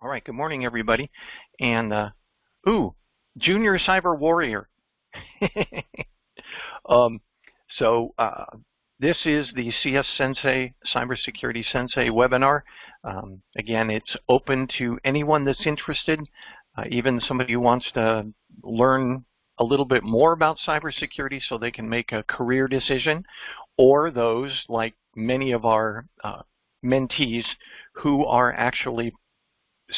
All right, good morning, everybody. And, ooh, Junior Cyber Warrior. um, so this is the CS-Sensei, CyberSecurity Sensei webinar. Again, it's open to anyone that's interested, even somebody who wants to learn a little bit more about cybersecurity so they can make a career decision, or those, like many of our mentees, who are actually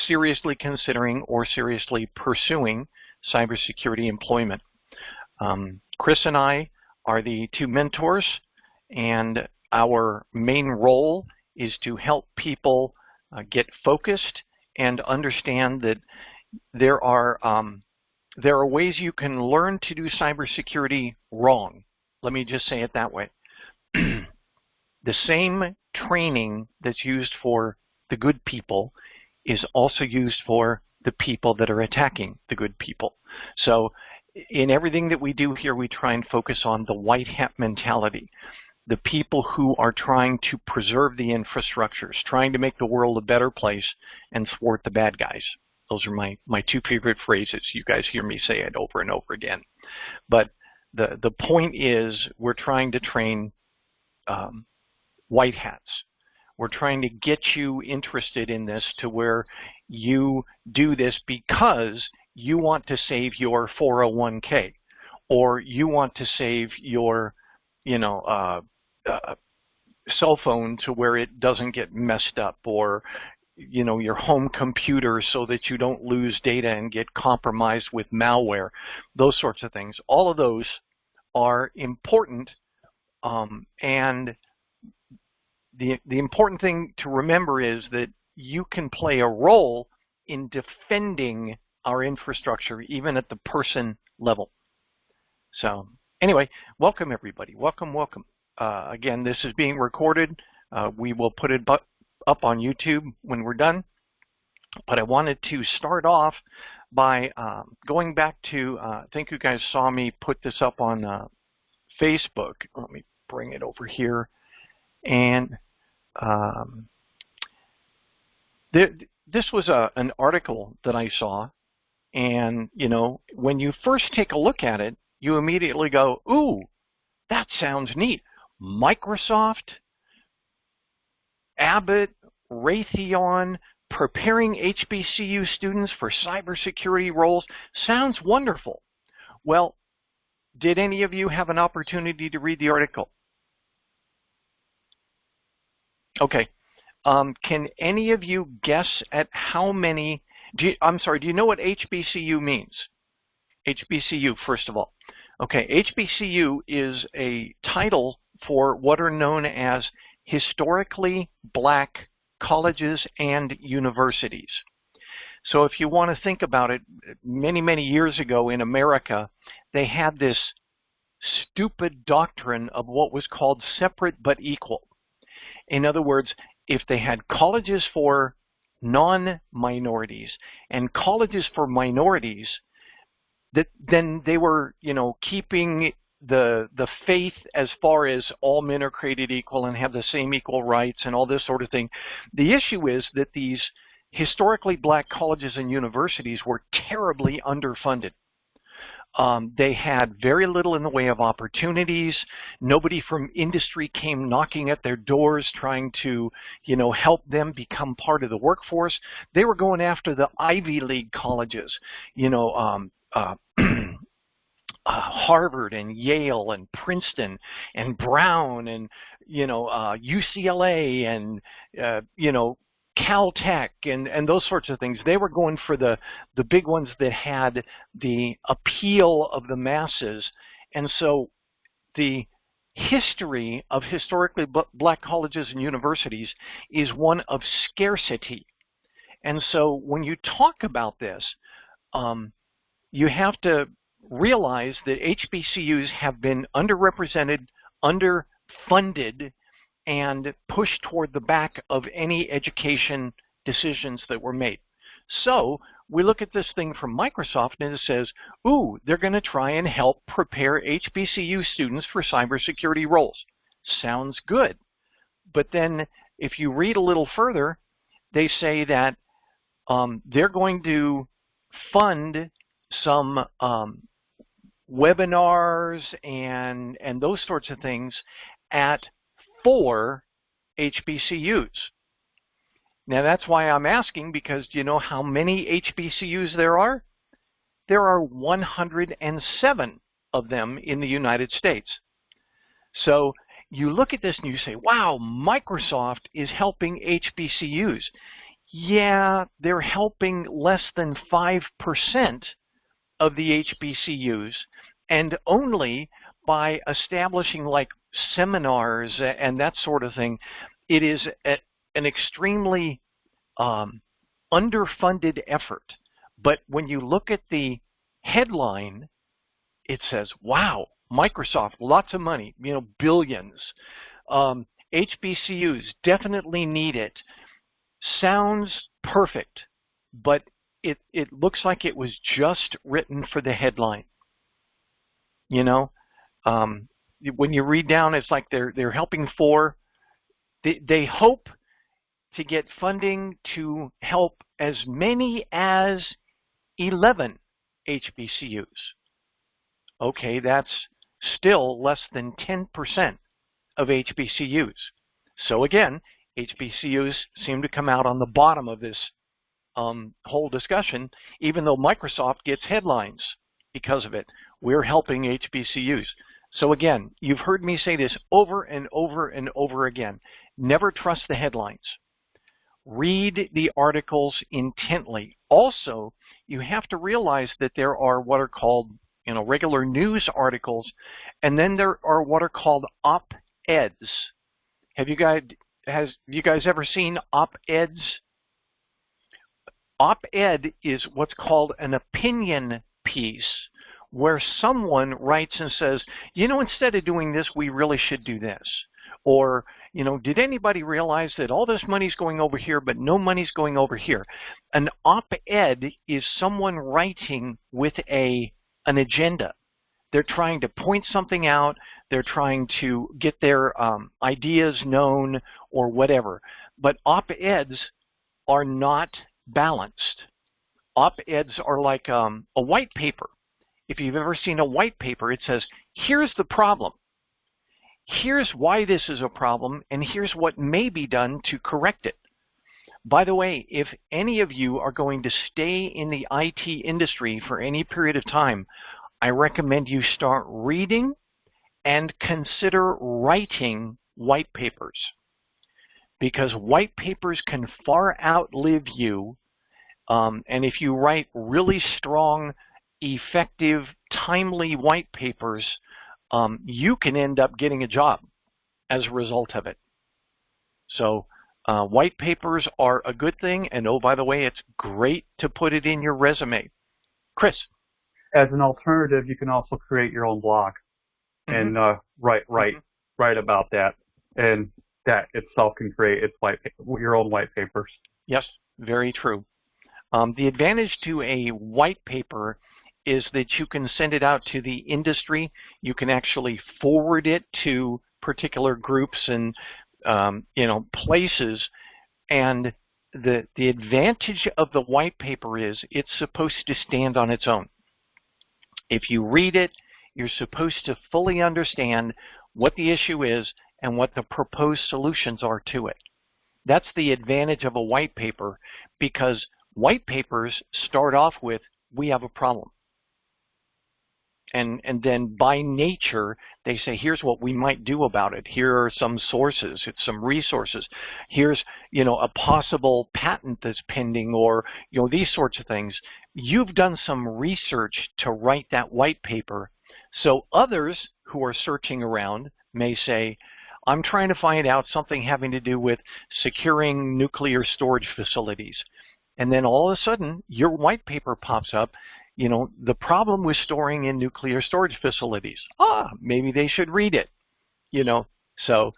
seriously considering or seriously pursuing cybersecurity employment. Chris and I are the two mentors, and our main role is to help people get focused and understand that there are ways you can learn to do cybersecurity wrong. Let me just say it that way. The same training that's used for the good people is also used for the people that are attacking the good people. So in everything that we do here, we try and focus on the white hat mentality, the people who are trying to preserve the infrastructures, trying to make the world a better place and thwart the bad guys. Those are my two favorite phrases. You guys hear me say it over and over again. But the point is, we're trying to train white hats. We're trying to get you interested in this to where you do this because you want to save your 401k, or you want to save your, cell phone to where it doesn't get messed up, or, your home computer so that you don't lose data and get compromised with malware, those sorts of things. All of those are important, and the important thing to remember is that you can play a role in defending our infrastructure, even at the person level. So anyway, welcome everybody. Welcome, welcome. Again, this is being recorded. We will put it up on YouTube when we're done. But I wanted to start off by going back to, I think you guys saw me put this up on Facebook. Let me bring it over here. And this was an article that I saw, and when you first take a look at it, you immediately go, ooh, that sounds neat. Microsoft, Abbott, Raytheon, preparing HBCU students for cybersecurity roles. Sounds wonderful. Well, did any of you have an opportunity to read the article? Okay. Can any of you guess at how many, do you know what HBCU means? HBCU, first of all. Okay, HBCU is a title for what are known as historically black colleges and universities. So if you want to think about it, many, many years ago in America, they had this stupid doctrine of what was called separate but equal. In other words, if they had colleges for non-minorities and colleges for minorities, then they were, keeping the faith as far as all men are created equal and have the same equal rights and all this sort of thing. The issue is that these historically black colleges and universities were terribly underfunded. They had very little in the way of opportunities. Nobody from industry came knocking at their doors trying to, help them become part of the workforce. They were going after the Ivy League colleges, Harvard and Yale and Princeton and Brown and, UCLA and, Caltech and those sorts of things. They were going for the big ones that had the appeal of the masses. And so the history of historically black colleges and universities is one of scarcity. And so when you talk about this, you have to realize that HBCUs have been underrepresented, underfunded, and pushed toward the back of any education decisions that were made. So we look at this thing from Microsoft and it says, ooh, they're going to try and help prepare HBCU students for cybersecurity roles. Sounds good. But then if you read a little further, they say that they're going to fund some webinars and those sorts of things at 4 HBCUs. Now that's why I'm asking, because do you know how many HBCUs there are? There are 107 of them in the United States. So you look at this and you say, wow, Microsoft is helping HBCUs. Yeah, they're helping less than 5% of the HBCUs, and only by establishing like seminars and that sort of thing. It is an extremely underfunded effort. But when you look at the headline, it says, wow, Microsoft, lots of money, you know, billions. HBCUs definitely need it. Sounds perfect, but it looks like it was just written for the headline. You know, when you read down, it's like they're helping 4. They hope to get funding to help as many as 11 HBCUs. Okay, that's still less than 10% of HBCUs. So again, HBCUs seem to come out on the bottom of this whole discussion, even though Microsoft gets headlines because of it. We're helping HBCUs. So again, you've heard me say this over and over and over again. Never trust the headlines. Read the articles intently. Also, you have to realize that there are what are called, you know, regular news articles, and then there are what are called op-eds. Have you guys ever seen op-eds? Op-ed is what's called an opinion piece, where someone writes and says, you know, instead of doing this, we really should do this. Or, you know, did anybody realize that all this money's going over here, but no money's going over here? An op-ed is someone writing with an agenda. They're trying to point something out. They're trying to get their ideas known or whatever. But op-eds are not balanced. Op-eds are like a white paper. If you've ever seen a white paper, it says, here's the problem. Here's why this is a problem, and here's what may be done to correct it. By the way, if any of you are going to stay in the IT industry for any period of time, I recommend you start reading and consider writing white papers, because white papers can far outlive you. And if you write really strong, effective, timely white papers, you can end up getting a job as a result of it. So white papers are a good thing, and oh, by the way, it's great to put it in your resume. Chris? As an alternative, you can also create your own blog and write about that, and that itself can create your own white papers. Yes, very true. The advantage to a white paper is that you can send it out to the industry. You can actually forward it to particular groups and places. And the advantage of the white paper is it's supposed to stand on its own. If you read it, you're supposed to fully understand what the issue is and what the proposed solutions are to it. That's the advantage of a white paper, because white papers start off with, we have a problem. And then by nature, they say, here's what we might do about it. Here are some sources, it's some resources. Here's, a possible patent that's pending, or, these sorts of things. You've done some research to write that white paper. So others who are searching around may say, I'm trying to find out something having to do with securing nuclear storage facilities. And then all of a sudden, your white paper pops up. The problem with storing in nuclear storage facilities. Maybe they should read it. So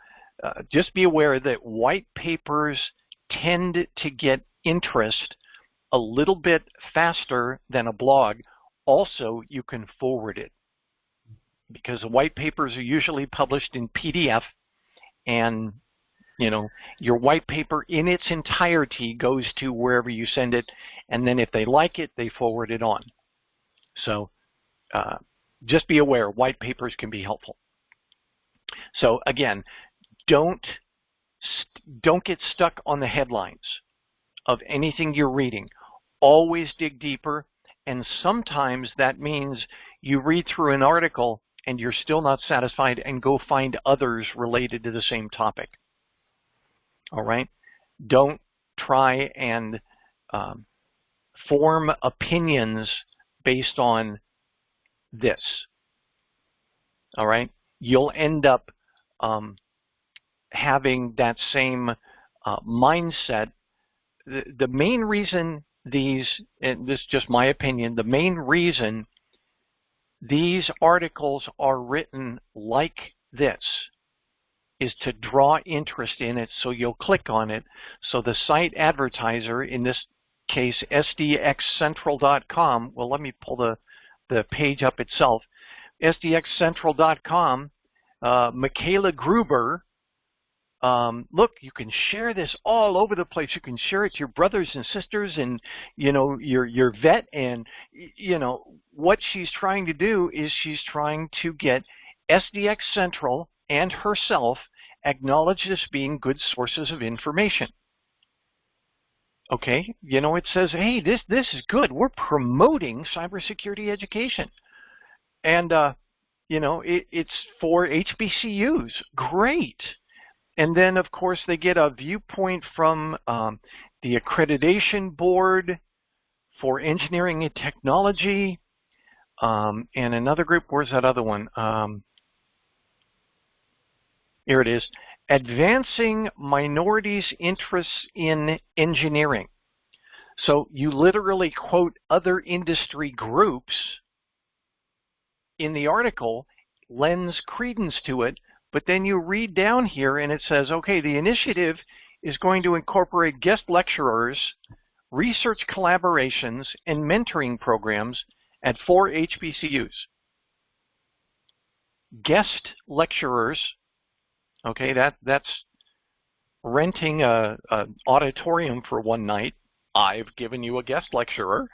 just be aware that white papers tend to get interest a little bit faster than a blog. Also, you can forward it, because the white papers are usually published in PDF, and your white paper in its entirety goes to wherever you send it, and then if they like it, they forward it on. So just be aware, white papers can be helpful. So again, don't get stuck on the headlines of anything you're reading. Always dig deeper, and sometimes that means you read through an article and you're still not satisfied and go find others related to the same topic. All right? Don't try and form opinions based on this. All right? You'll end up having that same mindset. The main reason these, and this is just my opinion, the main reason these articles are written like this is to draw interest in it, so you'll click on it. So the site advertiser, in this case SDXCentral.com, well, let me pull the page up itself. SDXCentral.com, Michaela Gruber, look, you can share this all over the place. You can share it to your brothers and sisters and, your vet. And, what she's trying to do is she's trying to get SDX Central and herself acknowledged as being good sources of information. Okay, it says, hey, this is good. We're promoting cybersecurity education. And, it's for HBCUs. Great. And then, of course, they get a viewpoint from the Accreditation Board for Engineering and Technology, and another group. Where's that other one? Here it is. Advancing Minorities' Interests in Engineering. So you literally quote other industry groups in the article, lends credence to it, but then you read down here and it says, okay, the initiative is going to incorporate guest lecturers, research collaborations, and mentoring programs at 4 HBCUs. Guest lecturers, okay, that's renting an auditorium for one night. I've given you a guest lecturer.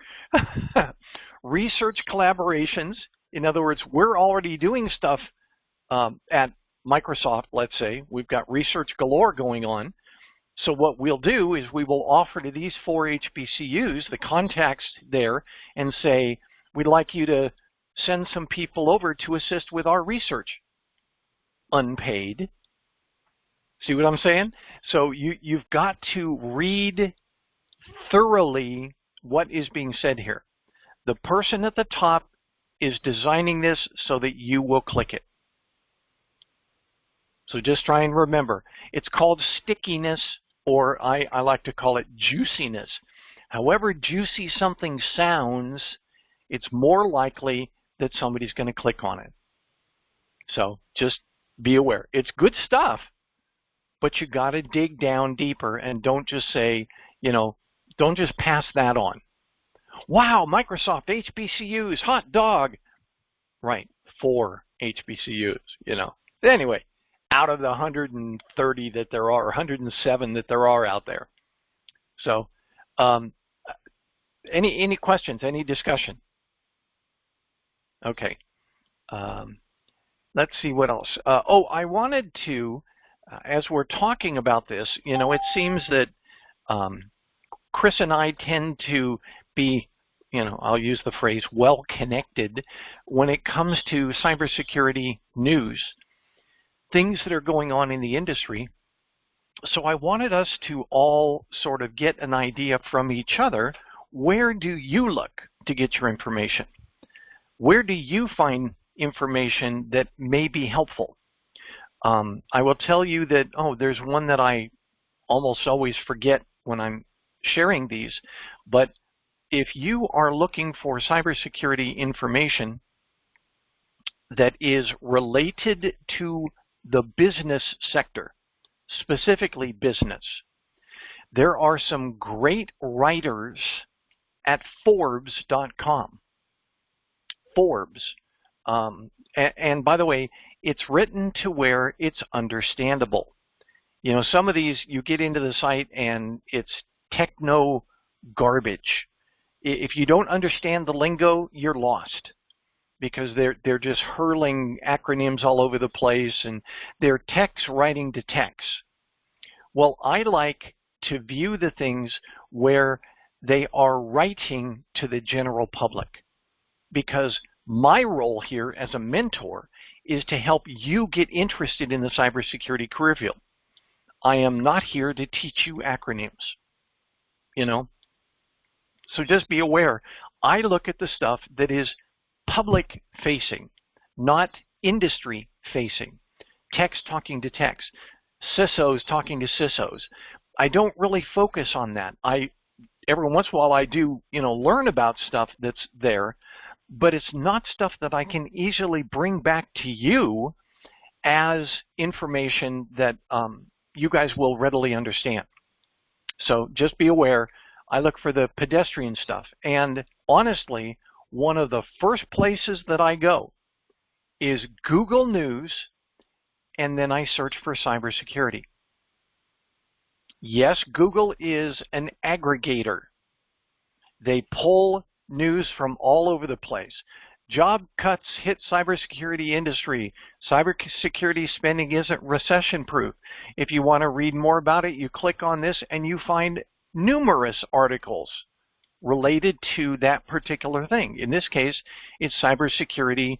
Research collaborations, in other words, we're already doing stuff at Microsoft, let's say. We've got research galore going on. So what we'll do is we will offer to these 4 HBCUs the contacts there and say, we'd like you to send some people over to assist with our research. Unpaid. See what I'm saying? So you've got to read thoroughly what is being said here. The person at the top is designing this so that you will click it. So just try and remember, it's called stickiness, or I like to call it juiciness. However juicy something sounds, it's more likely that somebody's going to click on it. So just be aware. It's good stuff, but you got to dig down deeper and don't just say, don't just pass that on. Wow, Microsoft HBCUs, hot dog. Right, 4 HBCUs, Anyway, out of the 130 that there are, 107 that there are out there. So, any questions, any discussion? Okay. Let's see what else. I wanted to, as we're talking about this, it seems that Chris and I tend to be, I'll use the phrase well-connected when it comes to cybersecurity news, things that are going on in the industry. So I wanted us to all sort of get an idea from each other. Where do you look to get your information? Where do you find information that may be helpful? I will tell you that, there's one that I almost always forget when I'm sharing these, but if you are looking for cybersecurity information that is related to the business sector, specifically business, there are some great writers at Forbes.com. Forbes. And by the way, it's written to where it's understandable. You know, some of these, you get into the site and it's techno garbage. If you don't understand the lingo, you're lost, because they're just hurling acronyms all over the place, and they're text writing to text. Well, I like to view the things where they are writing to the general public, because my role here as a mentor is to help you get interested in the cybersecurity career field. I am not here to teach you acronyms, you know. So just be aware, I look at the stuff that is public facing, not industry facing. Text talking to text, CISOs talking to CISOs. I don't really focus on that. Every once in a while I do, you know, learn about stuff that's there, but it's not stuff that I can easily bring back to you as information that you guys will readily understand. So just be aware, I look for the pedestrian stuff. And honestly, one of the first places that I go is Google News, and then I search for cybersecurity. Yes, Google is an aggregator. They pull news from all over the place. Job cuts hit cybersecurity industry. Cybersecurity spending isn't recession-proof. If you want to read more about it, you click on this and you find numerous articles related to that particular thing. In this case, it's cybersecurity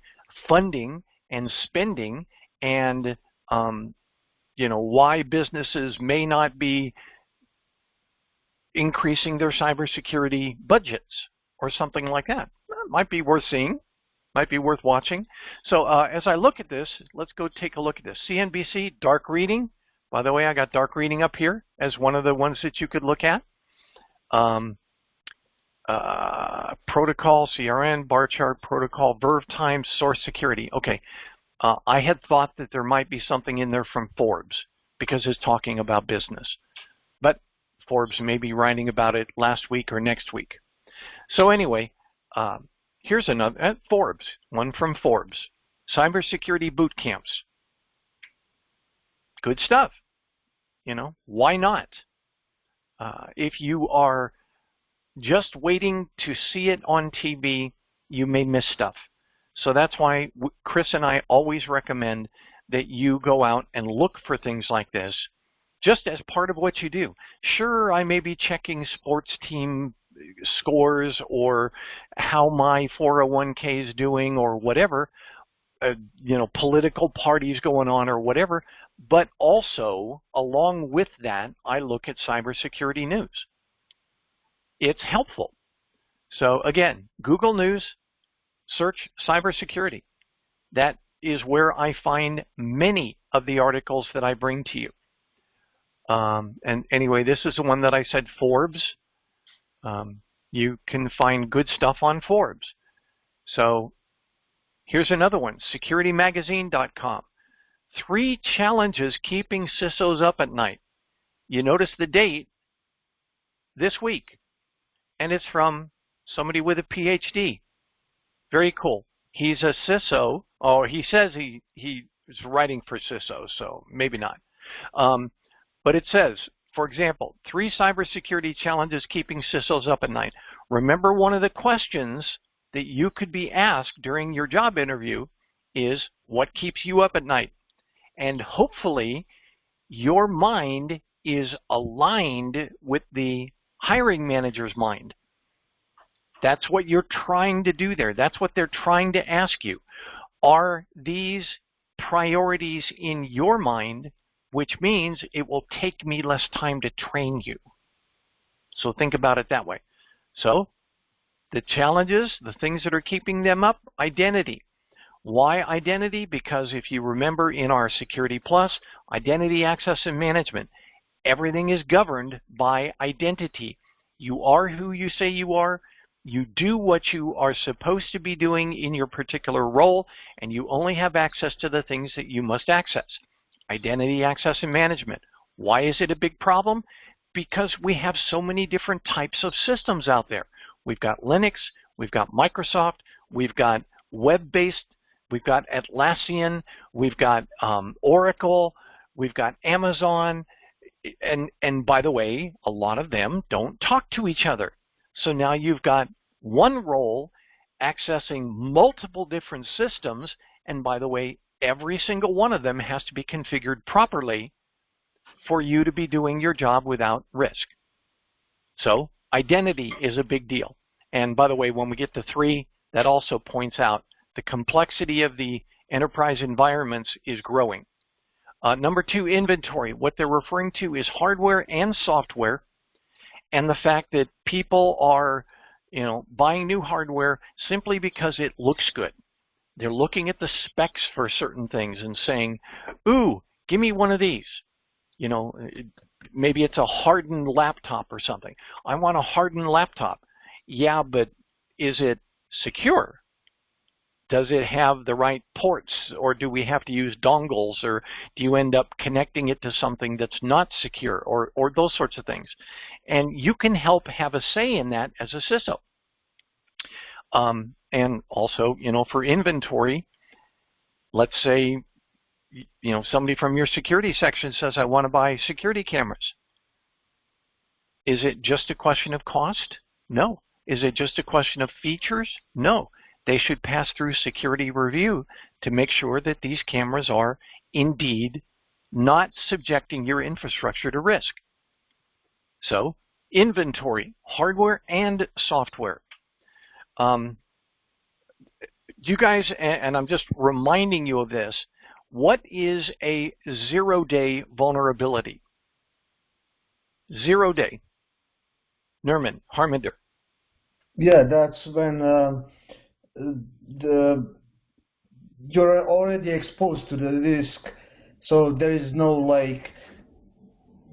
funding and spending, and you know, why businesses may not be increasing their cybersecurity budgets or something like that. It might be worth seeing, might be worth watching. So as I look at this, let's go take a look at this. CNBC, dark reading. By the way, I got dark reading up here as one of the ones that you could look at. Protocol, CRN, bar chart, protocol, verve time, source security. Okay, I had thought that there might be something in there from Forbes because it's talking about business. But Forbes may be writing about it last week or next week. So anyway, here's another, Forbes, one from Forbes. Cybersecurity boot camps. Good stuff. You know, why not? If you are just waiting to see it on TV, you may miss stuff. So that's why Chris and I always recommend that you go out and look for things like this, just as part of what you do. Sure, I may be checking sports team scores or how my 401k is doing or whatever, you know, political parties going on or whatever, but also along with that, I look at cybersecurity news. It's helpful. So again, Google News, search cybersecurity. That is where I find many of the articles that I bring to you. And anyway, this is the one that I said, Forbes. You can find good stuff on Forbes. So here's another one, securitymagazine.com. 3 challenges keeping CISOs up at night. You notice the date, this week, and it's from somebody with a PhD. Very cool. He's a CISO, or he says he is writing for CISO, so maybe not. But it says, for example, 3 cybersecurity challenges keeping CISOs up at night. Remember, one of the questions that you could be asked during your job interview is, what keeps you up at night? And hopefully your mind is aligned with the hiring manager's mind. That's what you're trying to do there. That's what they're trying to ask you. Are these priorities in your mind, which means it will take me less time to train you? So think about it that way. So the challenges, the things that are keeping them up, identity. Why identity? Because if you remember in our Security Plus, identity, access, and management, everything is governed by identity. You are who you say you are. You do what you are supposed to be doing in your particular role, and you only have access to the things that you must access. Identity, access, and management. Why is it a big problem? Because we have so many different types of systems out there. We've got Linux, we've got Microsoft, we've got web-based, we've got Atlassian, we've got Oracle, we've got Amazon, and by the way, a lot of them don't talk to each other. So now you've got one role accessing multiple different systems, and by the way, every single one of them has to be configured properly for you to be doing your job without risk. So identity is a big deal. And by the way, when we get to 3, that also points out the complexity of the enterprise environments is growing. Number 2, inventory. What they're referring to is hardware and software, and the fact that people are, buying new hardware simply because it looks good. They're looking at the specs for certain things and saying, ooh, give me one of these. Maybe it's a hardened laptop or something. I want a hardened laptop. Yeah, but is it secure? Does it have the right ports, or do we have to use dongles, or do you end up connecting it to something that's not secure, or those sorts of things? And you can help have a say in that as a CISO. And also, for inventory, let's say, somebody from your security section says, I want to buy security cameras. Is it just a question of cost? No. Is it just a question of features? No. They should pass through security review to make sure that these cameras are indeed not subjecting your infrastructure to risk. So, inventory, hardware and software. You guys, and I'm just reminding you of this, what is a 0-day vulnerability? 0-day. Nerman, Harminder. Yeah, that's when you're already exposed to the risk, so there is no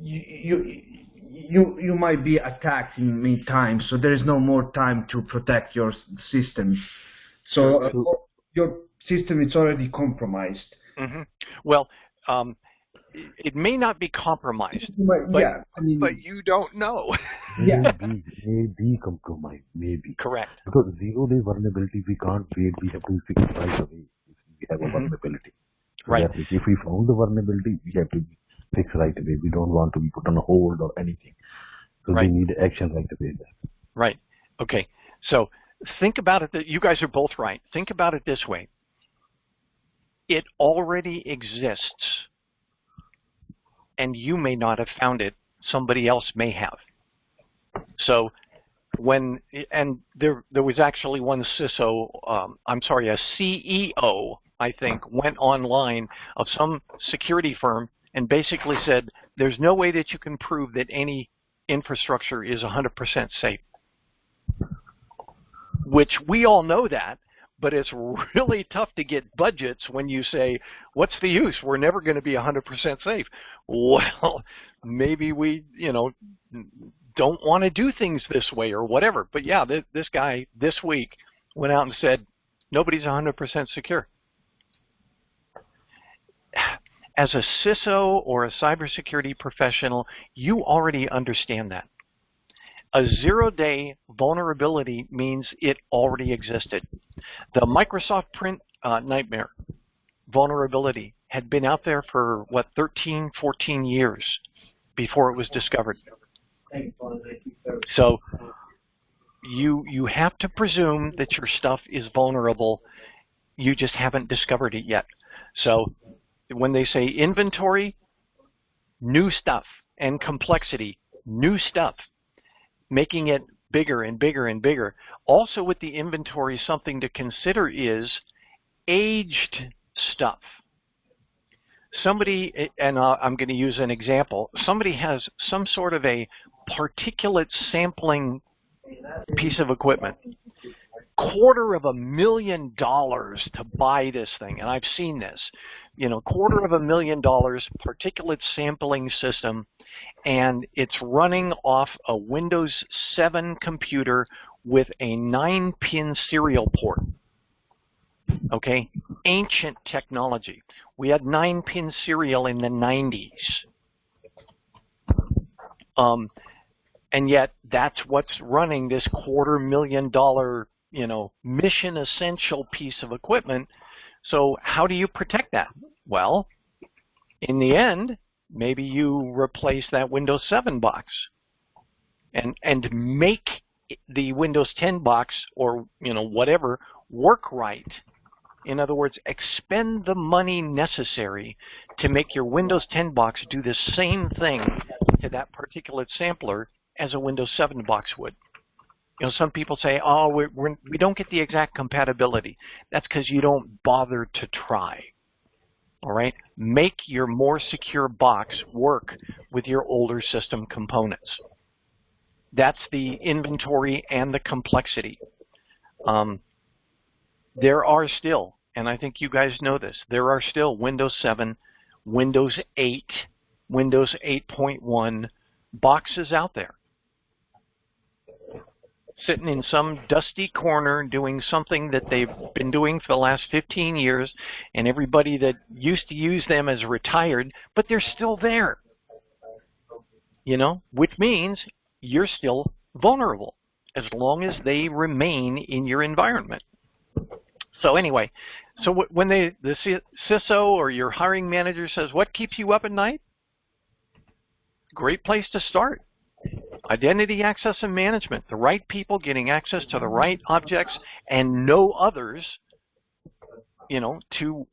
you might be attacked in many times, so there is no more time to protect your system. So your system is already compromised. Mm-hmm. Well, it may not be compromised, but you don't know. May be compromised, maybe. Correct. Because 0-day vulnerability, we can't wait. We have to fix it right away if we have a vulnerability. So right. If we found the vulnerability, we have to fix right away. We don't want to be put on hold or anything. So we need action right away. Right. Okay. So think about it. You guys are both right. Think about it this way. It already exists, and you may not have found it. Somebody else may have. So there was actually one CISO, a CEO, I think, went online of some security firm and basically said, there's no way that you can prove that any infrastructure is 100% safe. Which we all know that, but it's really tough to get budgets when you say, what's the use? We're never going to be 100% safe. Well, maybe we, don't want to do things this way or whatever. But yeah, this guy this week went out and said, nobody's 100% secure. As a CISO or a cybersecurity professional, you already understand that. A 0-day vulnerability means it already existed. The Microsoft Print nightmare vulnerability had been out there for, 13, 14 years before it was discovered. So you have to presume that your stuff is vulnerable. You just haven't discovered it yet. So when they say inventory, new stuff, and complexity, new stuff, making it bigger and bigger and bigger. Also with the inventory, something to consider is aged stuff. Somebody, and I'm going to use an example, somebody has some sort of a particulate sampling piece of equipment. $250,000 to buy this thing, and I've seen this. $250,000 particulate sampling system, and it's running off a Windows 7 computer with a 9-pin serial port. Okay, ancient technology. We had 9-pin serial in the 90s. And yet that's what's running this $250,000, mission essential piece of equipment. So how do you protect that? Well, in the end, maybe you replace that Windows 7 box and make the Windows 10 box or whatever work right. In other words, expend the money necessary to make your Windows 10 box do the same thing to that particulate sampler as a Windows 7 box would. Some people say, oh, we don't get the exact compatibility. That's because you don't bother to try. All right? Make your more secure box work with your older system components. That's the inventory and the complexity. There are still, and I think you guys know this, there are still Windows 7, Windows 8, Windows 8.1 boxes out there, sitting in some dusty corner doing something that they've been doing for the last 15 years, and everybody that used to use them is retired, but they're still there. Which means you're still vulnerable as long as they remain in your environment. So anyway, when the CISO or your hiring manager says, what keeps you up at night? Great place to start. Identity access and management, the right people getting access to the right objects and no others, to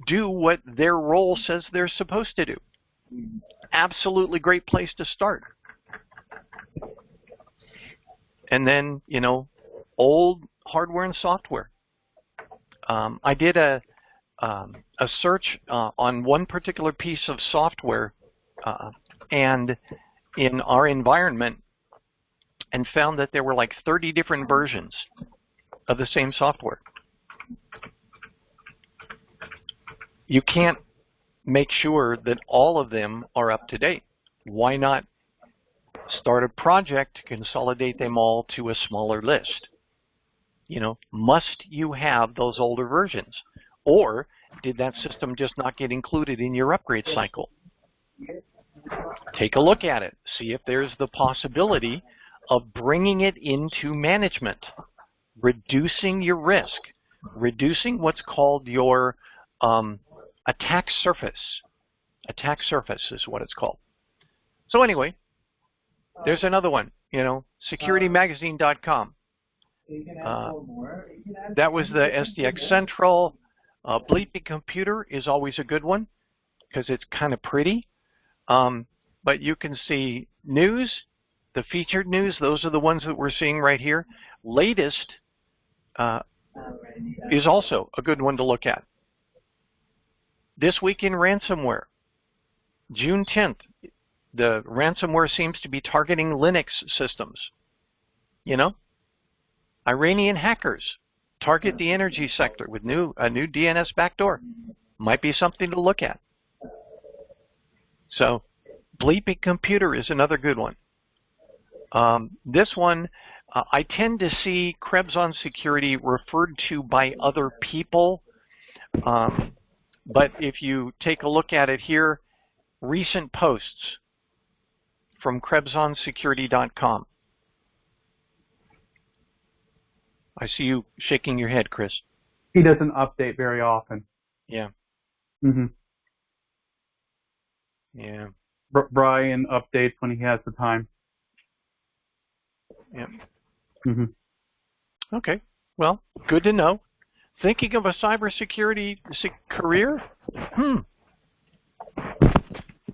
do what their role says they're supposed to do. Absolutely great place to start. And then, old hardware and software. I did a search on one particular piece of software and in our environment and found that there were like 30 different versions of the same software. You can't make sure that all of them are up to date. Why not start a project to consolidate them all to a smaller list? Must you have those older versions? Or did that system just not get included in your upgrade cycle? Take a look at it. See if there's the possibility of bringing it into management, reducing your risk, reducing what's called your attack surface. Attack surface is what it's called. So anyway, there's another one, securitymagazine.com. That was the SDX Central. Bleeping Computer is always a good one because it's kind of pretty. But you can see news, the featured news. Those are the ones that we're seeing right here. Latest is also a good one to look at. This week in ransomware, June 10th, the ransomware seems to be targeting Linux systems. Iranian hackers target the energy sector with a new DNS backdoor. Might be something to look at. So, Bleeping Computer is another good one. This one, I tend to see Krebs on Security referred to by other people. But if you take a look at it here, recent posts from KrebsOnSecurity.com. I see you shaking your head, Chris. He doesn't update very often. Yeah. Mm-hmm. Yeah. Brian updates when he has the time. Yeah. Mm-hmm. Okay. Well, good to know. Thinking of a cybersecurity career?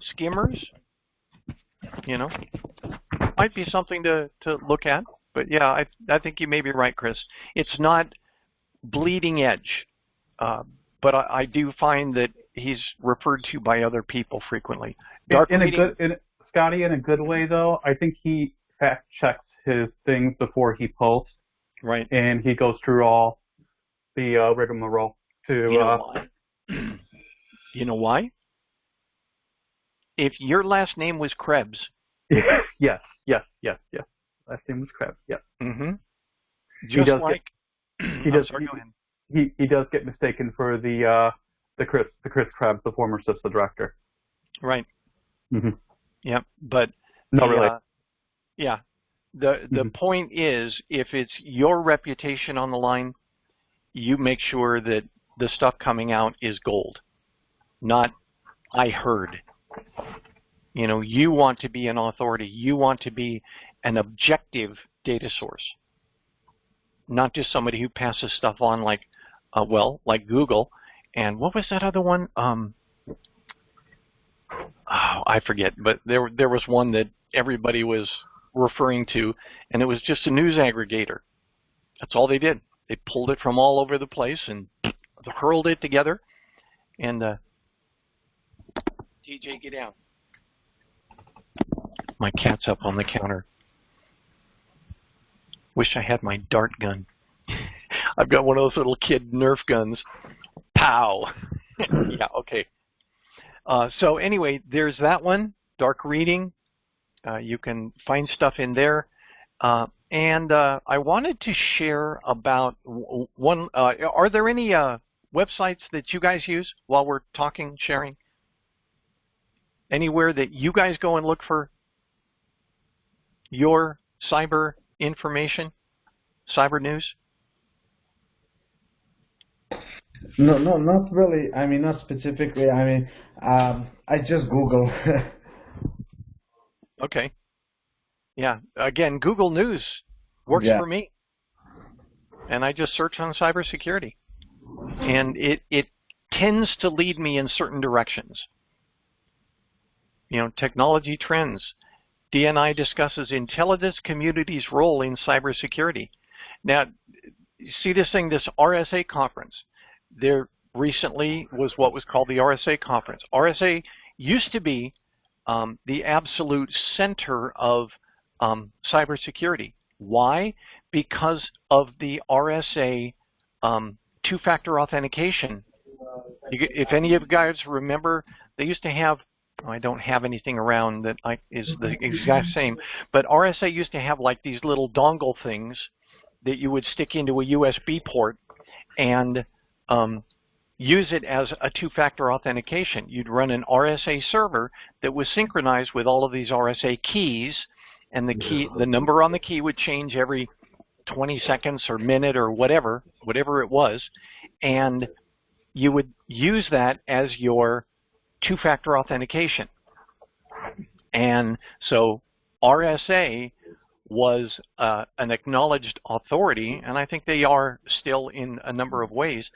Skimmers? Might be something to look at. But yeah, I think you may be right, Chris. It's not bleeding edge, but I do find that he's referred to by other people frequently. Scotty, in a good way though, I think he fact checks his things before he posts. Right. And he goes through all the rigmarole to. You know why? You know why? If your last name was Krebs. Yes. Last name was Krebs. Yeah. Mm-hmm. He does get mistaken for the Chris Krebs, the former CISA director. Right. Mm-hmm. Yeah, but no, really. Yeah. The point is, if it's your reputation on the line, you make sure that the stuff coming out is gold, not I heard. You know, you want to be an authority. You want to be an objective data source, not just somebody who passes stuff on like, like Google. And what was that other one? Oh, I forget. But there was one that everybody was referring to, and it was just a news aggregator. That's all they did. They pulled it from all over the place and hurled it together. And TJ, get down. My cat's up on the counter. Wish I had my dart gun. I've got one of those little kid Nerf guns. Pow! Yeah, okay. So anyway, there's that one, dark reading. You can find stuff in there. And I wanted to share about one. Are there any websites that you guys use while we're talking, sharing? Anywhere that you guys go and look for your cyber information, cyber news? No, not really. I mean, not specifically. I mean, I just Google. Okay. Yeah. Again, Google News works for me, and I just search on cybersecurity, and it tends to lead me in certain directions. You know, technology trends. DNI discusses intelligence community's role in cybersecurity. Now, see this thing, this RSA conference. There recently was what was called the RSA conference. RSA used to be the absolute center of cybersecurity. Why? Because of the RSA two-factor authentication. If any of you guys remember, they used to have, I don't have anything around that is the exact same, but RSA used to have like these little dongle things that you would stick into a USB port and use it as a two-factor authentication. You'd run an RSA server that was synchronized with all of these RSA keys, and the number on the key would change every 20 seconds or minute or whatever it was, and you would use that as your two-factor authentication. And so RSA was an acknowledged authority, and I think they are still in a number of ways,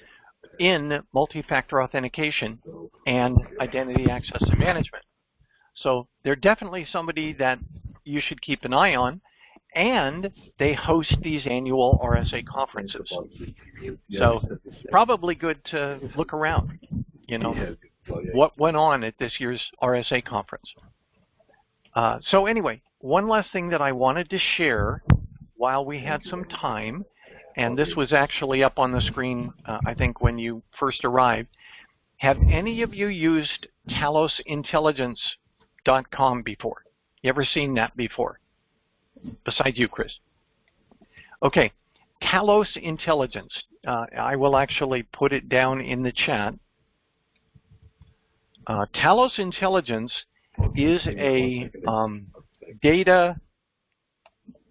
in multi-factor authentication and identity access and management. So they're definitely somebody that you should keep an eye on, and they host these annual RSA conferences. So probably good to look around, you know, what went on at this year's RSA conference. So anyway, one last thing that I wanted to share while we had some time, and this was actually up on the screen, I think, when you first arrived. Have any of you used TalosIntelligence.com before? You ever seen that before? Besides you, Chris. Okay, Talos Intelligence. I will actually put it down in the chat. Talos Intelligence is a data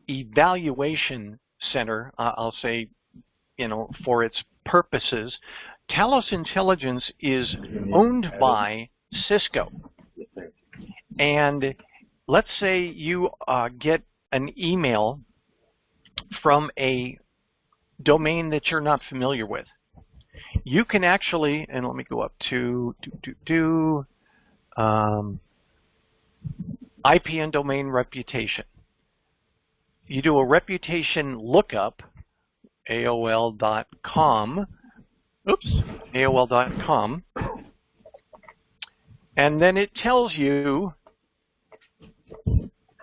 evaluation center, I'll say, you know, for its purposes. Talos Intelligence is owned by Cisco. And let's say you get an email from a domain that you're not familiar with. You can actually, and let me go up to IP and domain reputation. You do a reputation lookup, AOL.com, AOL.com, and then it tells you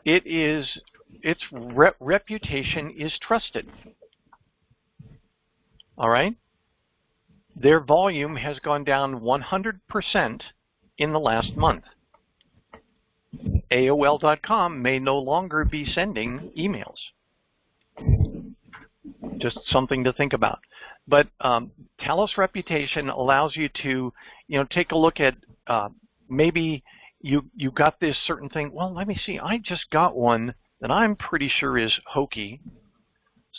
its reputation is trusted. All right? Their volume has gone down 100% in the last month. AOL.com may no longer be sending emails. Just something to think about. But Talos Reputation allows you to, you know, take a look at maybe you got this certain thing. Well, let me see. I just got one that I'm pretty sure is hokey.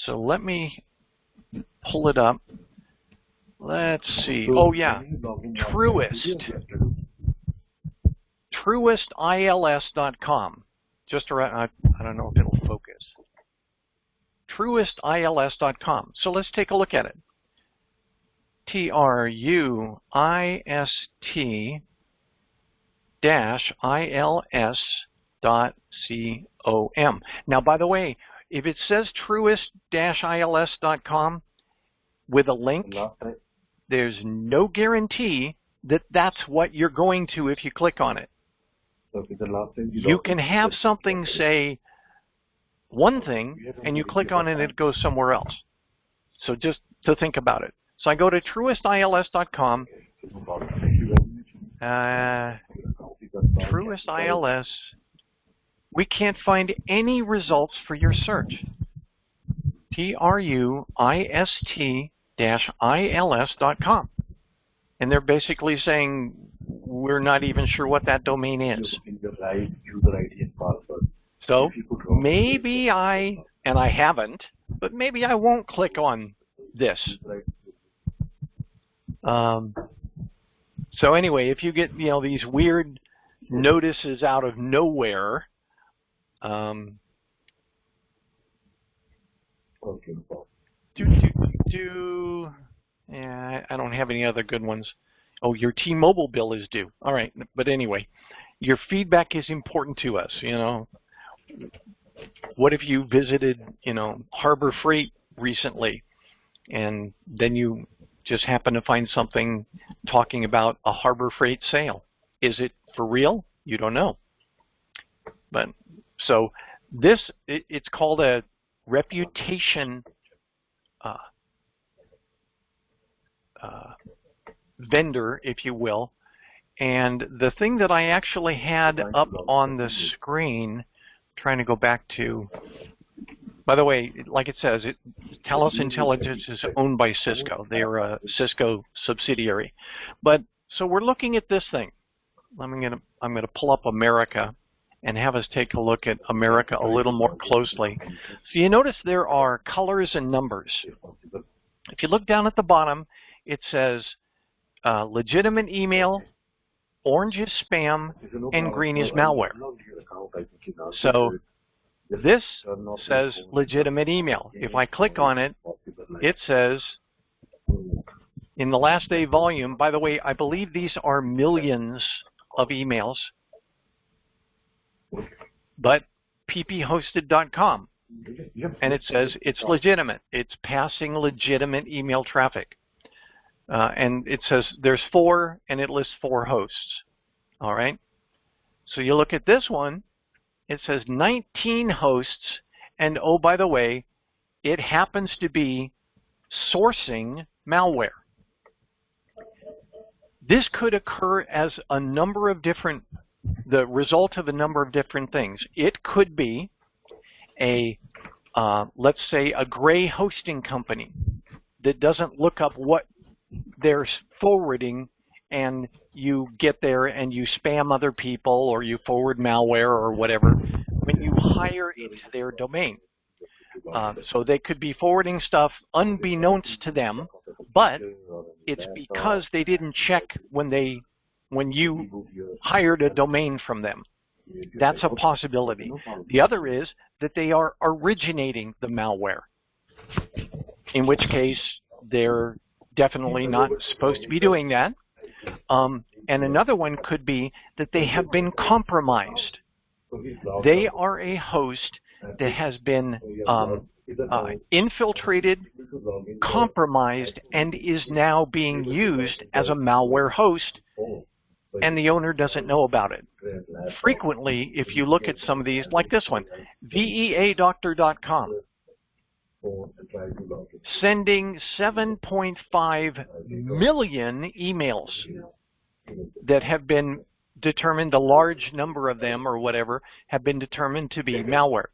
So let me pull it up. Let's see. Oh yeah, Truist. truestils.com. Just around, I don't know if it'll focus. Truestils.com. So let's take a look at it. truist-ils.com. Now, by the way, if it says truest-ils.com with a link, there's no guarantee that that's what you're going to if you click on it. You can have something say one thing, and you click on it and it goes somewhere else. So just to think about it. So I go to truestils.com. Truest-ils. We can't find any results for your search. truist-ils.com. And they're basically saying, we're not even sure what that domain is. So maybe and I haven't, but maybe I won't click on this. So anyway, if you get these weird notices out of nowhere, yeah, I don't have any other good ones. Oh, your T-Mobile bill is due. All right, but anyway, your feedback is important to us. What if you visited, Harbor Freight recently, and then you just happen to find something talking about a Harbor Freight sale? Is it for real? You don't know. But so this, it's called a reputation vendor, if you will. And the thing that I actually had up on the screen, trying to go back to, by the way, like it says, Talos Intelligence is owned by Cisco. They are a Cisco subsidiary. But so we're looking at this thing. I'm gonna pull up America and have us take a look at America a little more closely. So you notice there are colors and numbers. If you look down at the bottom, it says legitimate email, orange is spam, and green is malware. So this says legitimate email. If I click on it, it says in the last day volume, by the way, I believe these are millions of emails, but pphosted.com, and it says it's legitimate. It's passing legitimate email traffic. And it says there's 4, and it lists 4 hosts. All right. So you look at this one, it says 19 hosts, and oh, by the way, it happens to be sourcing malware. This could occur as a number of different, the result of a number of different things. It could be a, let's say, a gray hosting company that doesn't look up what they're forwarding, and you get there and you spam other people or you forward malware or whatever when you hire into their domain. So they could be forwarding stuff unbeknownst to them, but it's because they didn't check when you hired a domain from them. That's a possibility. The other is that they are originating the malware, in which case they're definitely not supposed to be doing that. And another one could be that they have been compromised. They are a host that has been infiltrated, compromised, and is now being used as a malware host, and the owner doesn't know about it. Frequently, if you look at some of these, like this one, veadoctor.com, sending 7.5 million emails that have been determined, a large number of them or whatever, have been determined to be malware.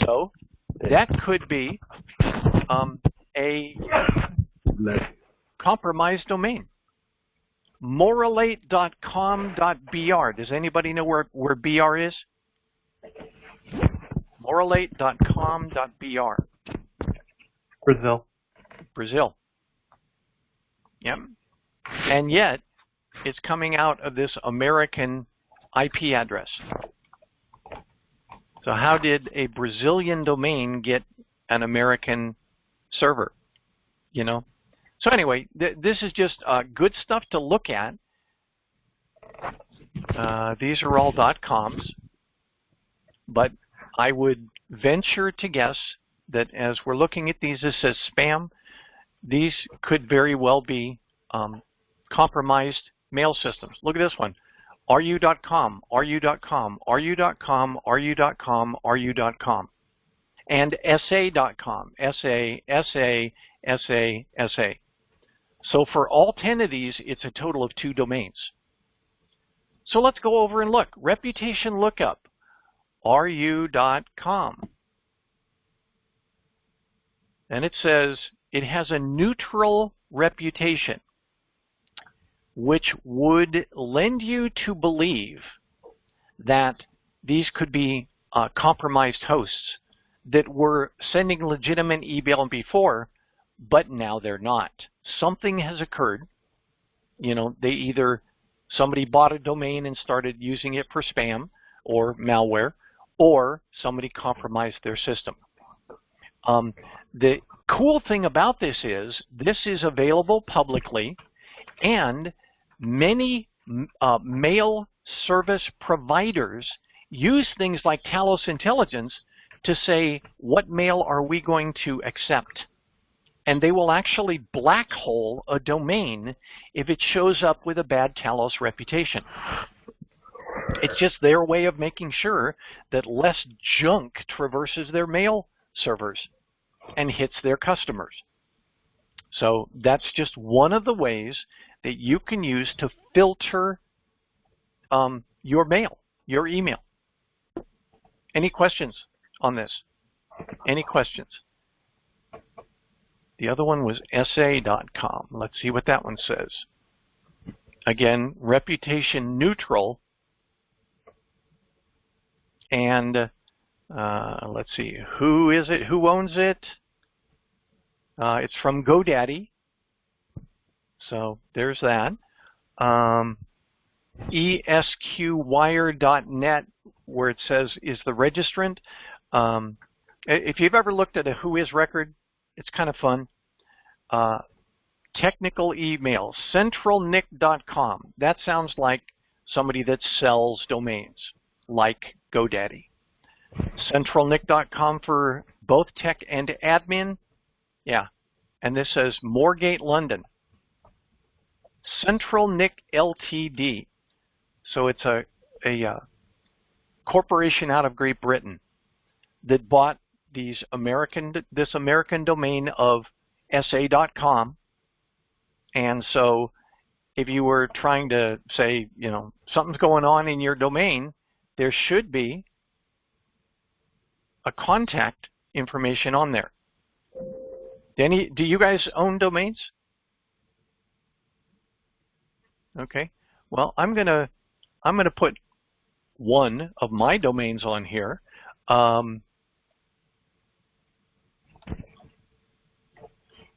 So that could be a compromised domain. Moralate.com.br. Does anybody know where BR is? Moralate.com.br. Brazil. Brazil. Yep. And yet, it's coming out of this American IP address. So how did a Brazilian domain get an American server? You know. So anyway, this is just good stuff to look at. These are all .coms, but I would venture to guess that as we're looking at these, this says spam. These could very well be compromised mail systems. Look at this one. RU.com, RU.com, RU.com, RU.com, RU.com, and SA.com, SA. So for all 10 of these, it's a total of 2 domains. So let's go over and look. Reputation lookup, RU.com. And it says it has a neutral reputation, which would lend you to believe that these could be compromised hosts that were sending legitimate email before, but now they're not. Something has occurred. You know, somebody bought a domain and started using it for spam or malware, or somebody compromised their system. The cool thing about this is available publicly, and many mail service providers use things like TalosIntelligence to say, what mail are we going to accept? And they will actually black hole a domain if it shows up with a bad Talos reputation. It's just their way of making sure that less junk traverses their mail servers and hits their customers. So that's just one of the ways that you can use to filter your mail, your email. Any questions on this? Any questions? The other one was SA.com. Let's see what that one says. Again, reputation neutral. And let's see, who is it? Who owns it? It's from Godaddy. So there's that. ESQwire.net, where it says is the registrant. If you've ever looked at a Whois record, it's kind of fun. Technical email, centralnick.com. That sounds like somebody that sells domains, like Godaddy. Centralnick.com for both tech and admin. Yeah. And this says Moorgate London. Centralnick Ltd. So it's a corporation out of Great Britain that bought this American domain of SA.com. And so if you were trying to say, you know, something's going on in your domain, there should be a contact information on there. Do you guys own domains? Okay. Well, I'm gonna put one of my domains on here.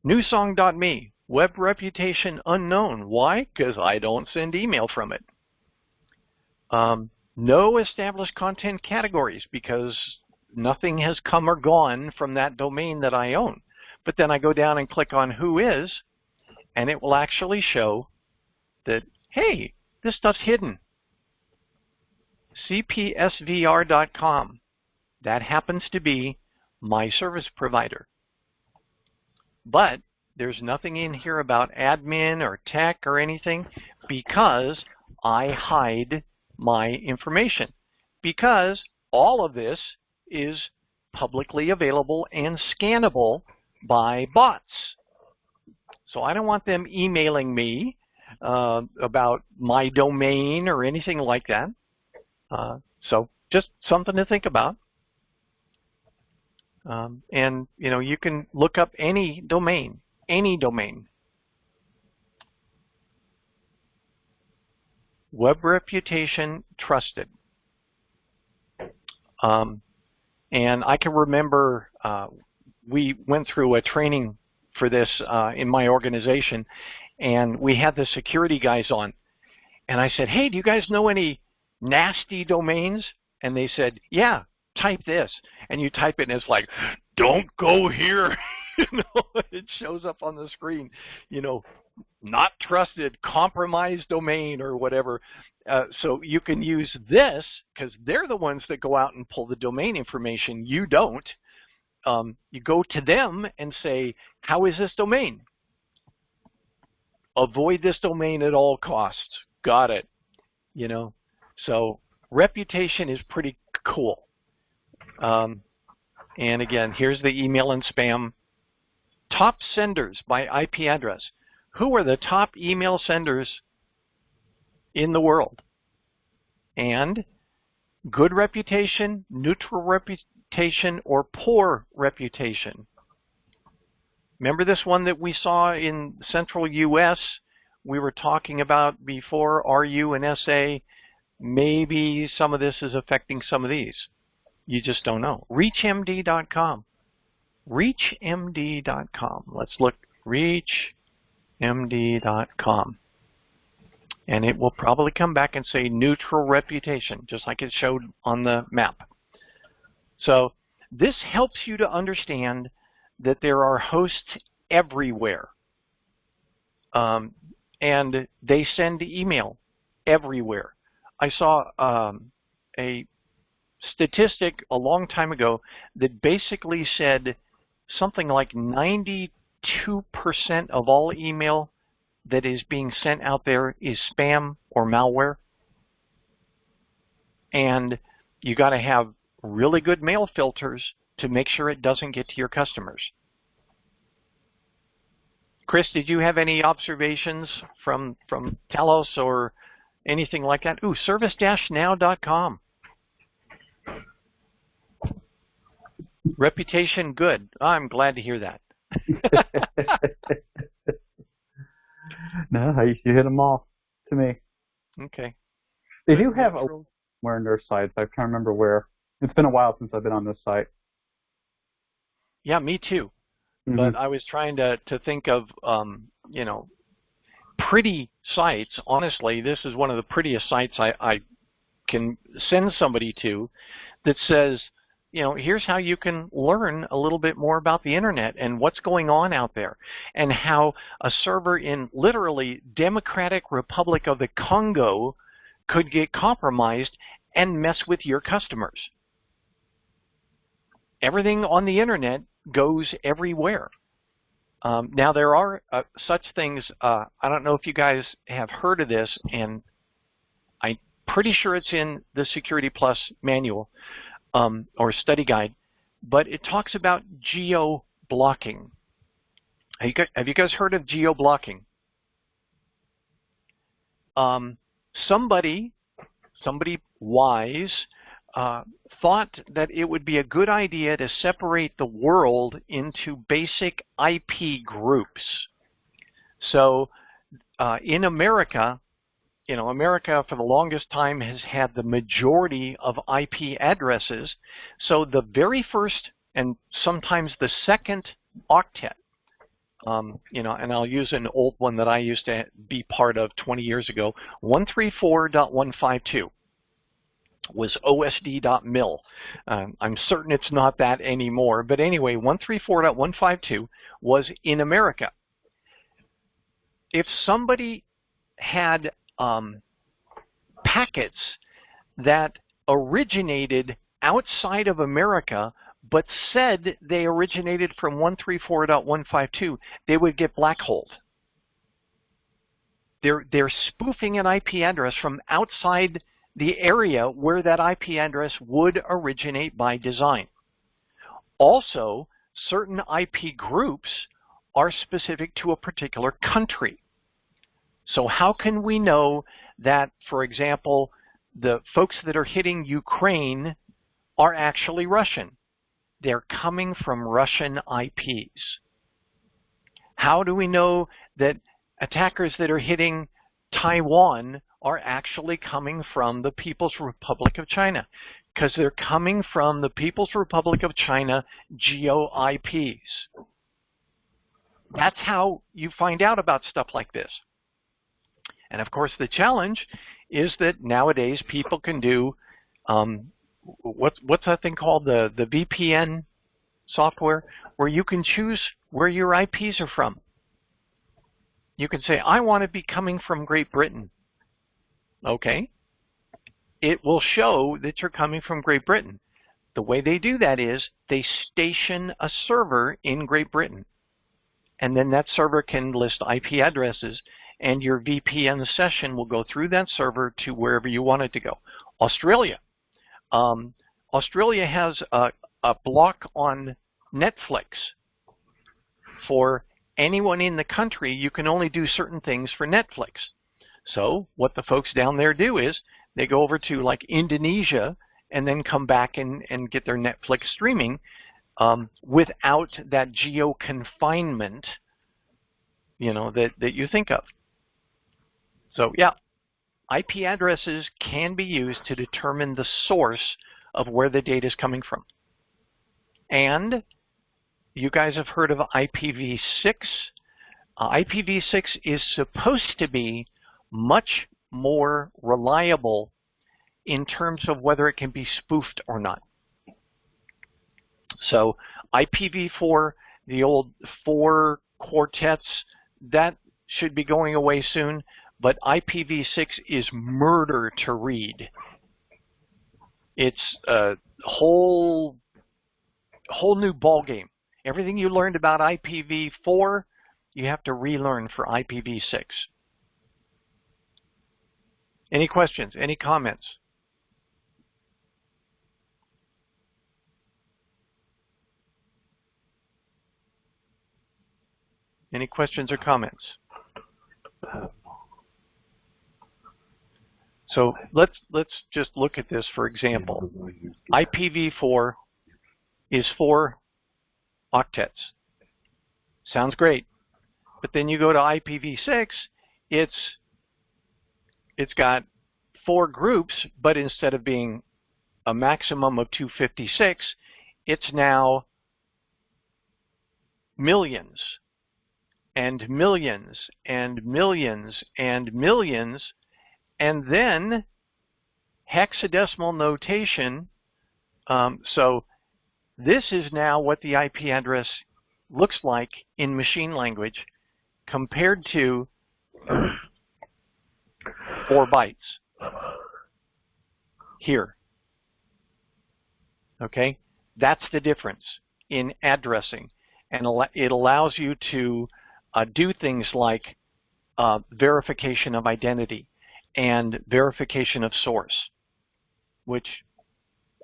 Newsong.me, web reputation unknown. Why? Because I don't send email from it. No established content categories, because nothing has come or gone from that domain that I own. But then I go down and click on Whois, and it will actually show that, hey, this stuff's hidden. cpsvr.com. That happens to be my service provider. But there's nothing in here about admin or tech or anything, because I hide my information. Because all of this is publicly available and scannable by bots. So I don't want them emailing me about my domain or anything like that. So just something to think about. And you know, you can look up any domain, Web reputation trusted. And I can remember we went through a training for this in my organization, and we had the security guys on. And I said, hey, do you guys know any nasty domains? And they said, yeah, type this. And you type it and it's like, don't go here. It shows up on the screen, not trusted, compromised domain or whatever. So you can use this because they're the ones that go out and pull the domain information. You don't. You go to them and say, how is this domain? Avoid this domain at all costs. Got it. So reputation is pretty cool. And again, here's the email and spam. Top senders by IP address. Who are the top email senders in the world? And good reputation, neutral reputation, or poor reputation? Remember this one that we saw in central US? We were talking about before, RU and SA. Maybe some of this is affecting some of these. You just don't know. ReachMD.com. ReachMD.com. Let's look. ReachMD.com. And it will probably come back and say neutral reputation, just like it showed on the map. So this helps you to understand that there are hosts everywhere. And they send email everywhere. I saw a statistic a long time ago that basically said something like 92% of all email that is being sent out there is spam or malware. And you got to have really good mail filters to make sure it doesn't get to your customers. Chris, did you have any observations from Talos or anything like that? Ooh, service-now.com. Reputation good. I'm glad to hear that. No, you hit them all to me. Okay. They do have a somewhere in their sites. I can't remember where. It's been a while since I've been on this site. Yeah, me too. Mm-hmm. But I was trying to think of, pretty sites. Honestly, this is one of the prettiest sites I can send somebody to that says, here's how you can learn a little bit more about the internet and what's going on out there, and how a server in literally Democratic Republic of the Congo could get compromised and mess with your customers. Everything on the internet goes everywhere. Now there are such things, I don't know if you guys have heard of this, and I'm pretty sure it's in the Security Plus manual or study guide, but it talks about geo-blocking. Have you guys heard of geo-blocking? Somebody wise thought that it would be a good idea to separate the world into basic IP groups. So in America, America for the longest time has had the majority of IP addresses. So the very first and sometimes the second octet, and I'll use an old one that I used to be part of 20 years ago, 134.152. was osd.mil. I'm certain it's not that anymore, but anyway, 134.152 was in America. If somebody had packets that originated outside of America but said they originated from 134.152, they would get blackholed. They're spoofing an IP address from outside the area where that IP address would originate by design. Also, certain IP groups are specific to a particular country. So how can we know that, for example, the folks that are hitting Ukraine are actually Russian? They're coming from Russian IPs. How do we know that attackers that are hitting Taiwan are actually coming from the People's Republic of China? Because they're coming from the People's Republic of China geo-IPs. That's how you find out about stuff like this. And of course, the challenge is that nowadays people can do what's that thing called, the VPN software, where you can choose where your IPs are from. You can say, I want to be coming from Great Britain. Okay. It will show that you're coming from Great Britain. The way they do that is they station a server in Great Britain. And then that server can list IP addresses, and your VPN session will go through that server to wherever you want it to go. Australia. Australia has a block on Netflix. For anyone in the country, you can only do certain things for Netflix. So what the folks down there do is they go over to like Indonesia and then come back and get their Netflix streaming without that geo-confinement, that you think of. So yeah, IP addresses can be used to determine the source of where the data is coming from. And you guys have heard of IPv6. IPv6 is supposed to be much more reliable in terms of whether it can be spoofed or not. So IPv4, the old 4 quartets, that should be going away soon, but IPv6 is murder to read. It's a whole new ballgame. Everything you learned about IPv4, you have to relearn for IPv6. Any questions? Any comments? Any questions or comments? So let's just look at this for example. IPv4 is 4 octets. Sounds great. But then you go to IPv6, it's got 4 groups, but instead of being a maximum of 256, it's now millions and millions and millions and millions, and then hexadecimal notation. So this is now what the IP address looks like in machine language compared to 4 bytes here. Okay, that's the difference in addressing, and it allows you to do things like verification of identity and verification of source, which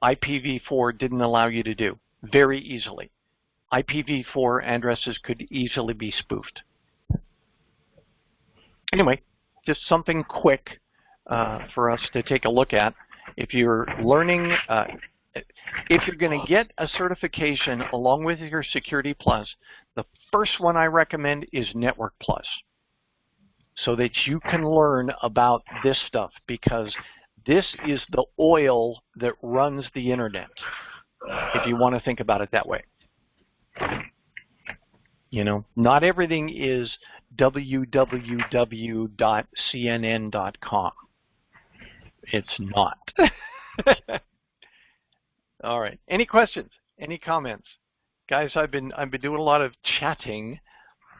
IPv4 didn't allow you to do very easily. IPv4 addresses could easily be spoofed. Anyway, just something quick for us to take a look at. If you're learning, if you're going to get a certification along with your Security Plus, the first one I recommend is Network Plus, so that you can learn about this stuff, because this is the oil that runs the internet, if you want to think about it that way. Not everything is www.cnn.com. It's not. All right. Any questions? Any comments? Guys, I've been doing a lot of chatting,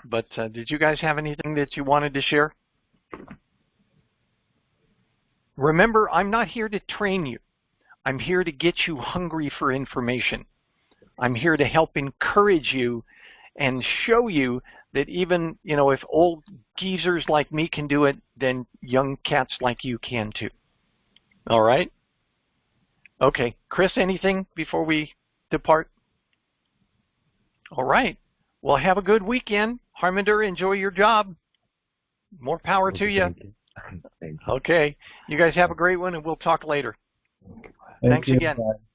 but did you guys have anything that you wanted to share? Remember, I'm not here to train you. I'm here to get you hungry for information. I'm here to help encourage you and show you that even, if old geezers like me can do it, then young cats like you can too. All right? Okay. Chris, anything before we depart? All right. Well, have a good weekend. Harminder, enjoy your job. More power to you. Thank you. Okay. You guys have a great one, and we'll talk later. Thanks again. Bye.